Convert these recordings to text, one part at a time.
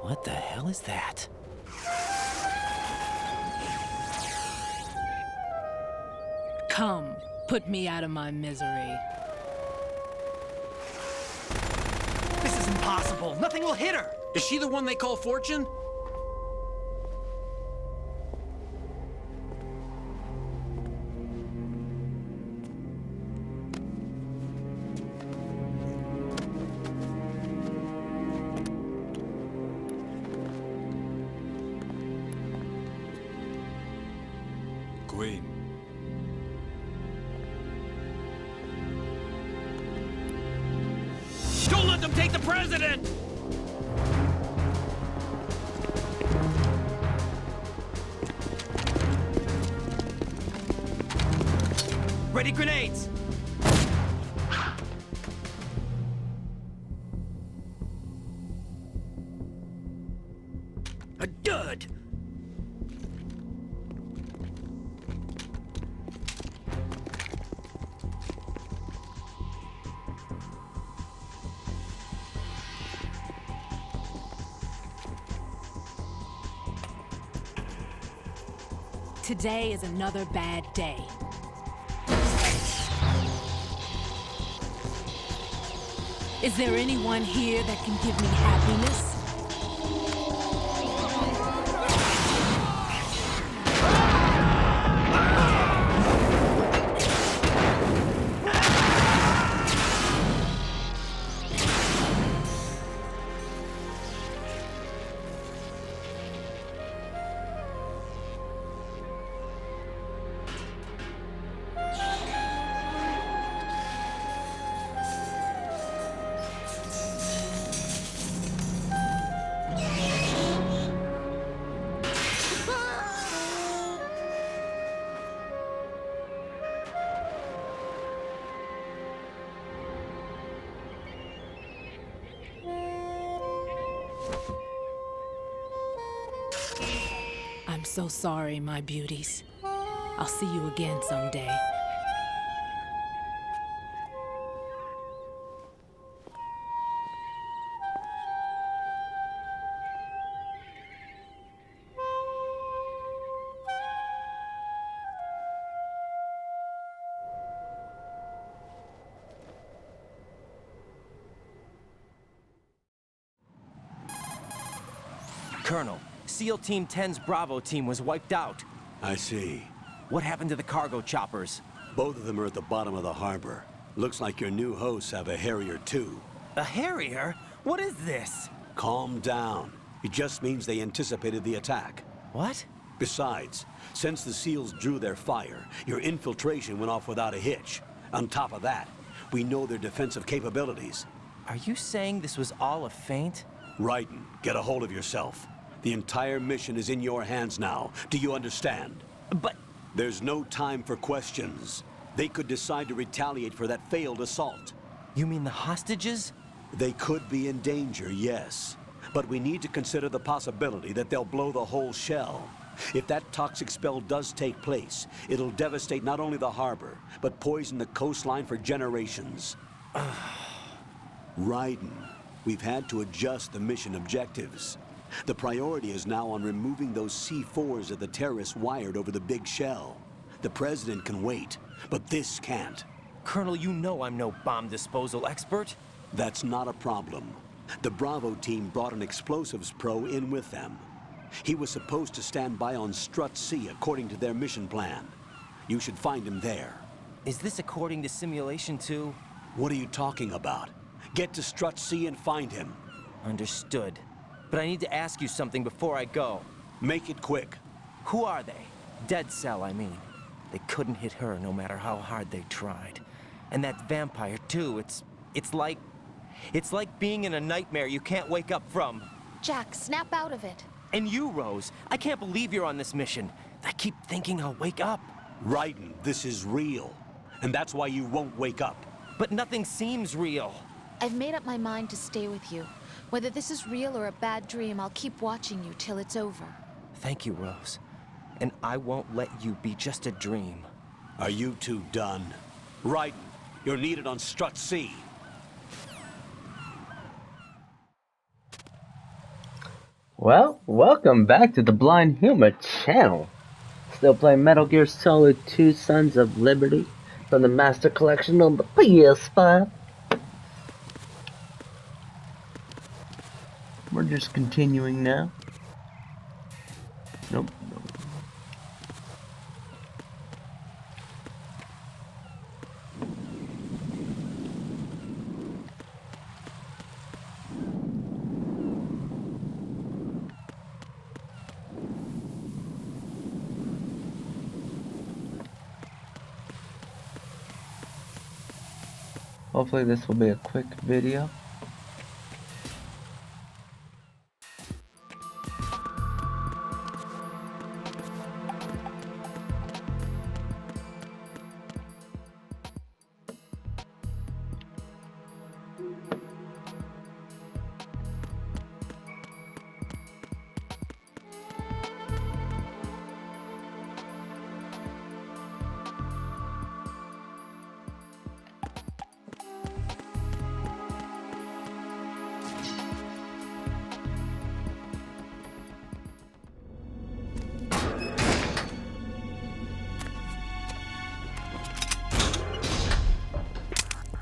What the hell is that? Come, put me out of my misery. This is impossible. Nothing will hit her. Is she the one they call Fortune? Queen. Don't let them take the president! Ready grenades! A dud! Today is another bad day. Is there anyone here that can give me happiness? I'm so sorry, my beauties. I'll see you again someday. Colonel, SEAL Team 10's Bravo team was wiped out. I see. What happened to the cargo choppers? Both of them are at the bottom of the harbor. Looks like your new hosts have a Harrier too. A Harrier? What is this? Calm down. It just means they anticipated the attack. What? Besides, since the SEALs drew their fire, your infiltration went off without a hitch. On top of that, we know their defensive capabilities. Are you saying this was all a feint? Raiden, get a hold of yourself. The entire mission is in your hands now. Do you understand? But... There's no time for questions. They could decide to retaliate for that failed assault. You mean the hostages? They could be in danger, yes. But we need to consider the possibility that they'll blow the whole shell. If that toxic spell does take place, it'll devastate not only the harbor, but poison the coastline for generations. Raiden, we've had to adjust the mission objectives. The priority is now on removing those C4s that the terrorists wired over the big shell. The president can wait, but this can't. Colonel, you know I'm no bomb disposal expert. That's not a problem. The Bravo team brought an explosives pro in with them. He was supposed to stand by on Strut C according to their mission plan. You should find him there. Is this according to simulation 2? What are you talking about? Get to Strut C and find him. Understood. But I need to ask you something before I go. Make it quick. Who are they? Dead Cell, I mean. They couldn't hit her no matter how hard they tried. And that vampire, too, it's like being in a nightmare you can't wake up from. Jack, snap out of it. And you, Rose, I can't believe you're on this mission. I keep thinking I'll wake up. Raiden, this is real. And that's why you won't wake up. But nothing seems real. I've made up my mind to stay with you. Whether this is real or a bad dream, I'll keep watching you till it's over. Thank you, Rose. And I won't let you be just a dream. Are you two done? Raiden, you're needed on Strut C. Well, welcome back to the Blind Humor channel. Still playing Metal Gear Solid 2 Sons of Liberty from the Master Collection on the PS5. We're just continuing now. Nope. Hopefully this will be a quick video.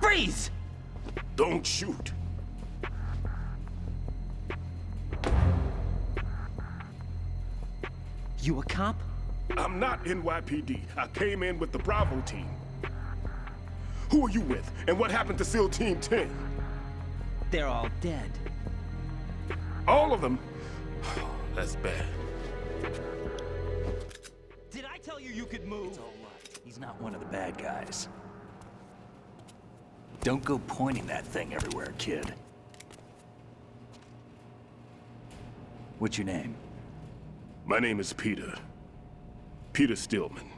Freeze! Don't shoot. You a cop? I'm not NYPD. I came in with the Bravo team. Who are you with? And what happened to SEAL Team 10? They're all dead. All of them? That's bad. Did I tell you you could move? It's all right. He's not one of the bad guys. Don't go pointing that thing everywhere, kid. What's your name? My name is Peter. Peter Stillman.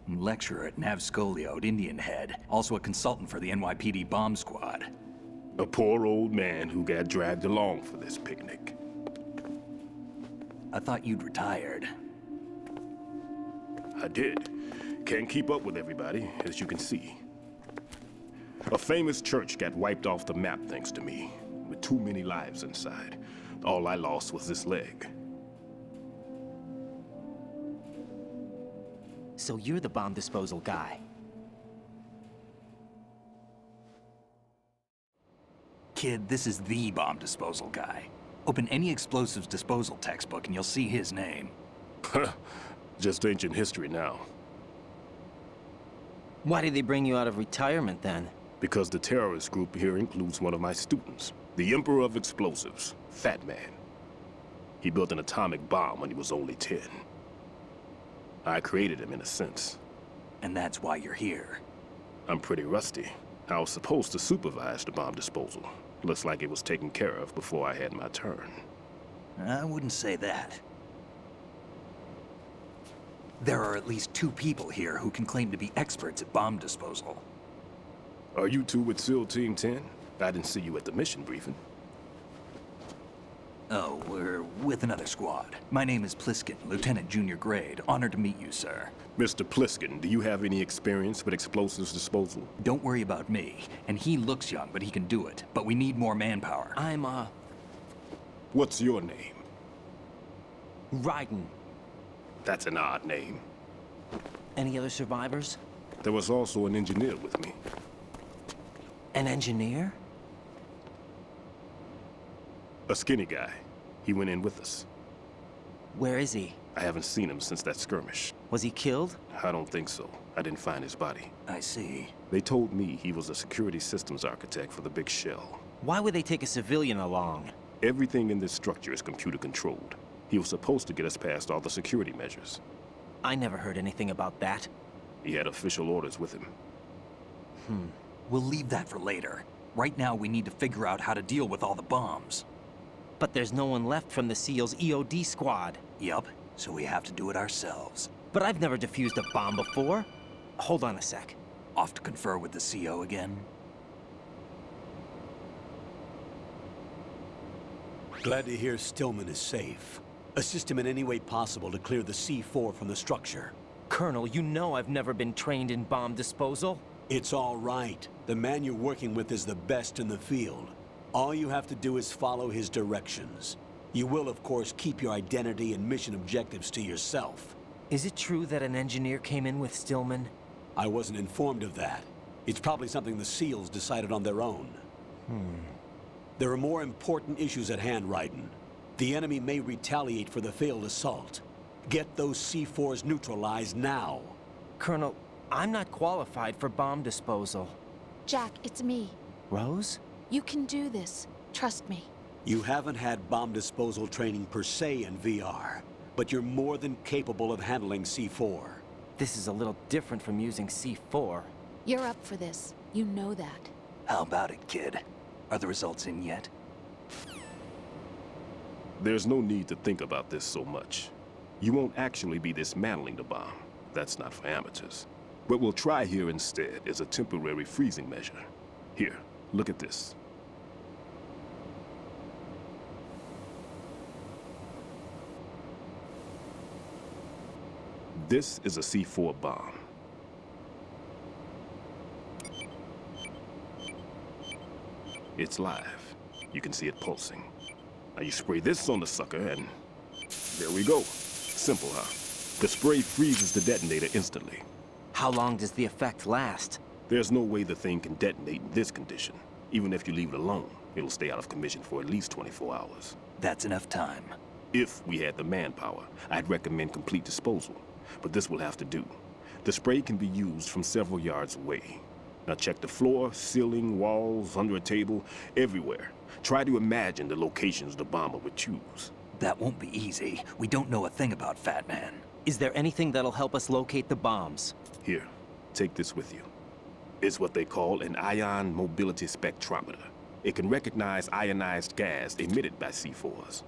I'm lecturer at Nav Scolio at Indian Head, also a consultant for the NYPD bomb squad. A poor old man who got dragged along for this picnic. I thought you'd retired. I did. Can't keep up with everybody, as you can see. A famous church got wiped off the map thanks to me, with too many lives inside. All I lost was this leg. So you're the bomb disposal guy. Kid, this is the bomb disposal guy. Open any explosives disposal textbook and you'll see his name. Just ancient history now. Why did they bring you out of retirement then? Because the terrorist group here includes one of my students, the Emperor of Explosives, Fat Man. He built an atomic bomb when he was only 10. I created him in a sense. And that's why you're here. I'm pretty rusty. I was supposed to supervise the bomb disposal. Looks like it was taken care of before I had my turn. I wouldn't say that. There are at least 2 people here who can claim to be experts at bomb disposal. Are you two with SEAL Team 10? I didn't see you at the mission briefing. Oh, we're with another squad. My name is Pliskin, Lieutenant Junior Grade. Honored to meet you, sir. Mr. Pliskin, do you have any experience with explosives disposal? Don't worry about me. And he looks young, but he can do it. But we need more manpower. I'm, What's your name? Raiden. That's an odd name. Any other survivors? There was also an engineer with me. An engineer? A skinny guy. He went in with us. Where is he? I haven't seen him since that skirmish. Was he killed? I don't think so. I didn't find his body. I see. They told me he was a security systems architect for the big shell. Why would they take a civilian along? Everything in this structure is computer controlled. He was supposed to get us past all the security measures. I never heard anything about that. He had official orders with him. We'll leave that for later. Right now, we need to figure out how to deal with all the bombs. But there's no one left from the SEAL's EOD squad. Yup, so we have to do it ourselves. But I've never defused a bomb before. Hold on a sec. Off to confer with the CO again? Glad to hear Stillman is safe. Assist him in any way possible to clear the C4 from the structure. Colonel, you know I've never been trained in bomb disposal. It's all right. The man you're working with is the best in the field. All you have to do is follow his directions. You will, of course, keep your identity and mission objectives to yourself. Is it true that an engineer came in with Stillman? I wasn't informed of that. It's probably something the SEALs decided on their own. There are more important issues at hand, Raiden. The enemy may retaliate for the failed assault. Get those C4s neutralized now. Colonel, I'm not qualified for bomb disposal. Jack, it's me. Rose? You can do this. Trust me. You haven't had bomb disposal training per se in VR, but you're more than capable of handling C4. This is a little different from using C4. You're up for this. You know that. How about it, kid? Are the results in yet? There's no need to think about this so much. You won't actually be dismantling the bomb. That's not for amateurs. What we'll try here instead is a temporary freezing measure. Here, look at this. This is a C4 bomb. It's live. You can see it pulsing. Now you spray this on the sucker and there we go. Simple, huh? The spray freezes the detonator instantly. How long does the effect last? There's no way the thing can detonate in this condition. Even if you leave it alone, it'll stay out of commission for at least 24 hours. That's enough time. If we had the manpower, I'd recommend complete disposal. But this will have to do. The spray can be used from several yards away. Now check the floor, ceiling, walls, under a table, everywhere. Try to imagine the locations the bomber would choose. That won't be easy. We don't know a thing about Fat Man. Is there anything that'll help us locate the bombs? Here, take this with you. It's what they call an ion mobility spectrometer. It can recognize ionized gas emitted by C4s.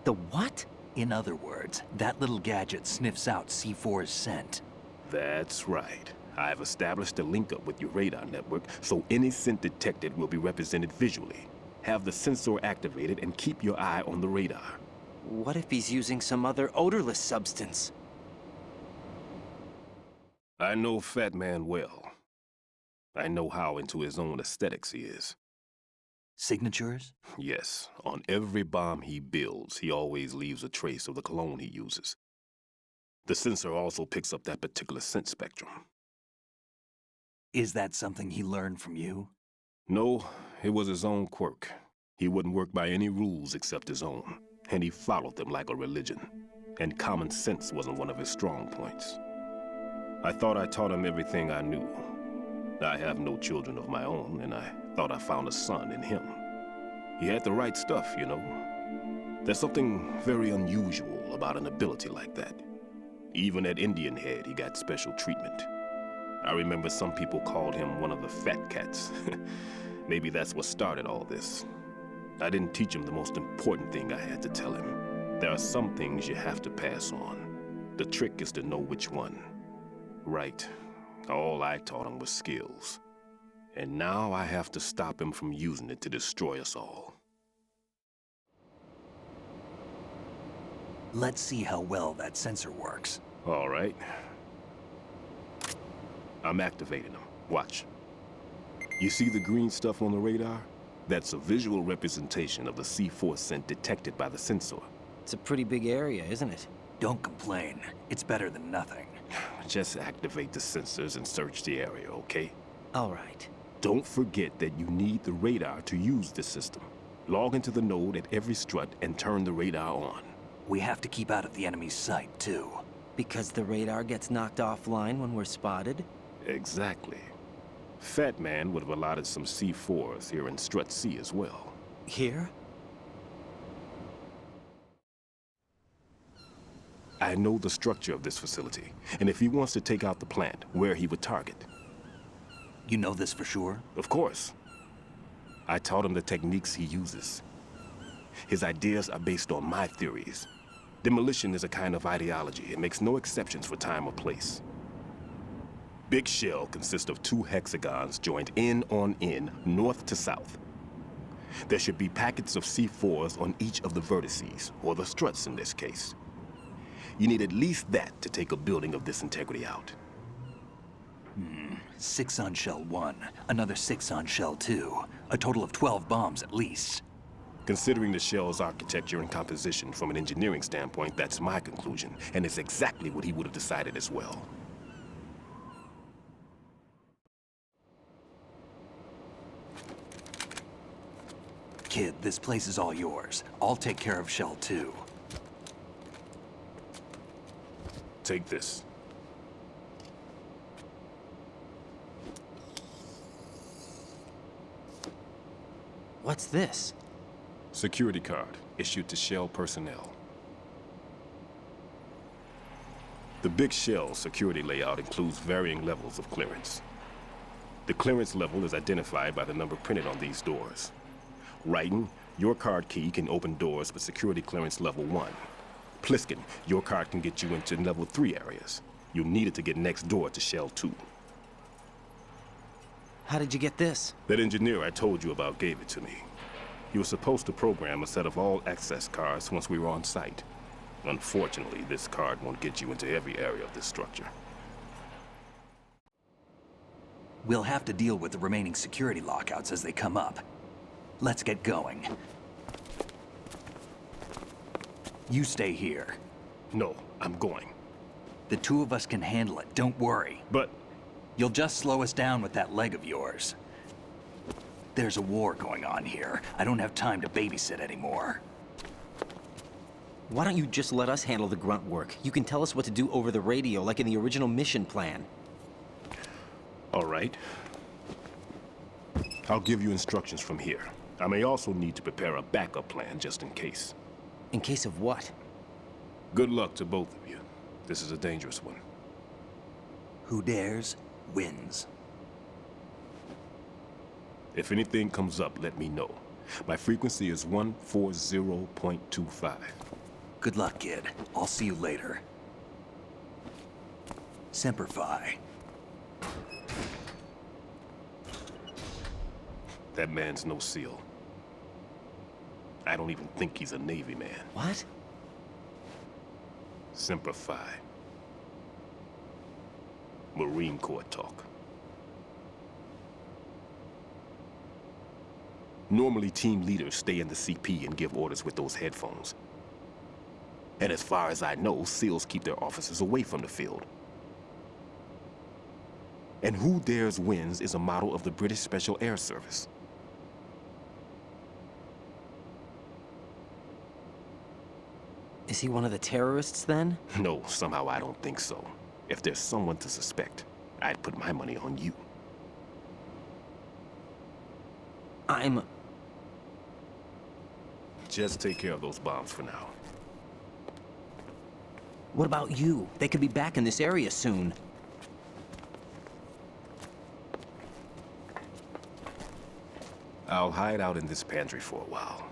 The what? In other words, that little gadget sniffs out C4's scent. That's right. I've established a link up with your radar network, so any scent detected will be represented visually. Have the sensor activated and keep your eye on the radar. What if he's using some other odorless substance? I know Fat Man well. I know how into his own aesthetics he is. Signatures? Yes, on every bomb he builds, he always leaves a trace of the cologne he uses. The sensor also picks up that particular scent spectrum. Is that something he learned from you? No, it was his own quirk. He wouldn't work by any rules except his own, and he followed them like a religion. And common sense wasn't one of his strong points. I thought I taught him everything I knew. I have no children of my own, and I thought I found a son in him. He had the right stuff, you know. There's something very unusual about an ability like that. Even at Indian Head, he got special treatment. I remember some people called him one of the fat cats. Maybe that's what started all this. I didn't teach him the most important thing I had to tell him. There are some things you have to pass on. The trick is to know which one. Right. All I taught him was skills. And now I have to stop him from using it to destroy us all. Let's see how well that sensor works. All right. I'm activating them. Watch. You see the green stuff on the radar? That's a visual representation of the C4 scent detected by the sensor. It's a pretty big area, isn't it? Don't complain. It's better than nothing. Just activate the sensors and search the area, okay? All right. Don't forget that you need the radar to use this system. Log into the node at every strut and turn the radar on. We have to keep out of the enemy's sight, too. Because the radar gets knocked offline when we're spotted? Exactly. Fat Man would have allotted some C4s here in Strut C as well. Here? I know the structure of this facility, and if he wants to take out the plant, where he would target. You know this for sure? Of course. I taught him the techniques he uses. His ideas are based on my theories. Demolition is a kind of ideology. It makes no exceptions for time or place. Big shell consists of 2 hexagons joined end on end, north to south. There should be packets of C4s on each of the vertices, or the struts in this case. You need at least that to take a building of this integrity out. 6 on shell 1, another 6 on shell 2, A total of 12 bombs at least. Considering the shell's architecture and composition from an engineering standpoint, that's my conclusion, and it's exactly what he would have decided as well. Kid, this place is all yours. I'll take care of Shell 2. Take this. What's this? Security card issued to Shell personnel. The Big Shell security layout includes varying levels of clearance. The clearance level is identified by the number printed on these doors. Raiden, your card key can open doors with security clearance level 1. Pliskin, your card can get you into level 3 areas. You'll need it to get next door to Shell 2. How did you get this? That engineer I told you about gave it to me. He was supposed to program a set of all access cards once we were on site. Unfortunately, this card won't get you into every area of this structure. We'll have to deal with the remaining security lockouts as they come up. Let's get going. You stay here. No, I'm going. The two of us can handle it, don't worry. But You'll just slow us down with that leg of yours. There's a war going on here. I don't have time to babysit anymore. Why don't you just let us handle the grunt work? You can tell us what to do over the radio, like in the original mission plan. all right. I'll give you instructions from here. I may also need to prepare a backup plan just in case. In case of what? Good luck to both of you. This is a dangerous one. Who dares, wins. If anything comes up, let me know. My frequency is 140.25. Good luck, kid. I'll see you later. Semper Fi. That man's no SEAL. I don't even think he's a Navy man. What? Semper Fi. Marine Corps talk. Normally, team leaders stay in the CP and give orders with those headphones. And as far as I know, SEALs keep their officers away from the field. And who dares wins is a model of the British Special Air Service. Is he one of the terrorists, then? No, somehow I don't think so. If there's someone to suspect, I'd put my money on you. Just take care of those bombs for now. What about you? They could be back in this area soon. I'll hide out in this pantry for a while.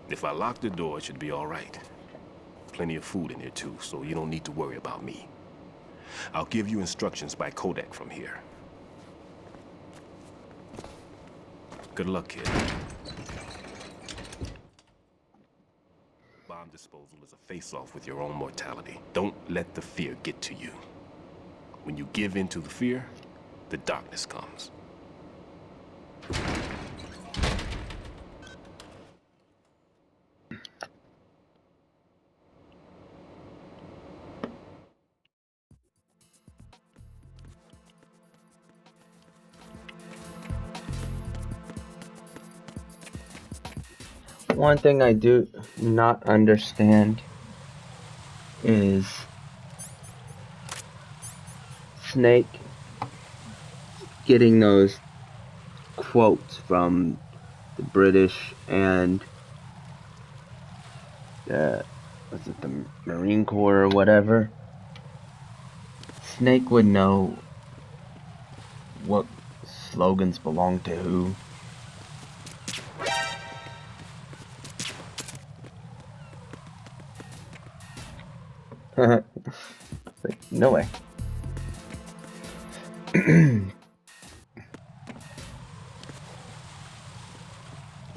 If I lock the door, it should be all right. Plenty of food in here too, so you don't need to worry about me. I'll give you instructions by codec from here. Good luck, kid. Bomb disposal is a face-off with your own mortality. Don't let the fear get to you. When you give in to the fear, the darkness comes. One thing I do not understand is Snake getting those quotes from the British and the Marine Corps or whatever. Snake would know what slogans belong to who. Like, no way.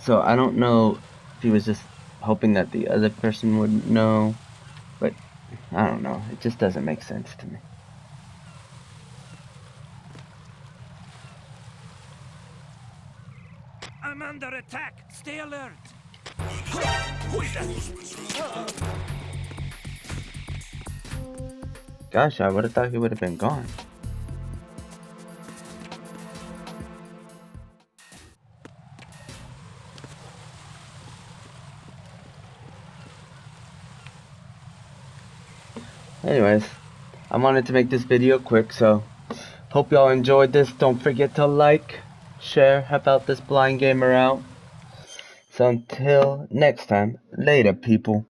So I don't know if he was just hoping that the other person would know, but I don't know. It just doesn't make sense to me. I'm under attack. Stay alert. Gosh, I would have thought he would have been gone. Anyways, I wanted to make this video quick, so hope y'all enjoyed this. Don't forget to like, share, help out this blind gamer out. So until next time, later people.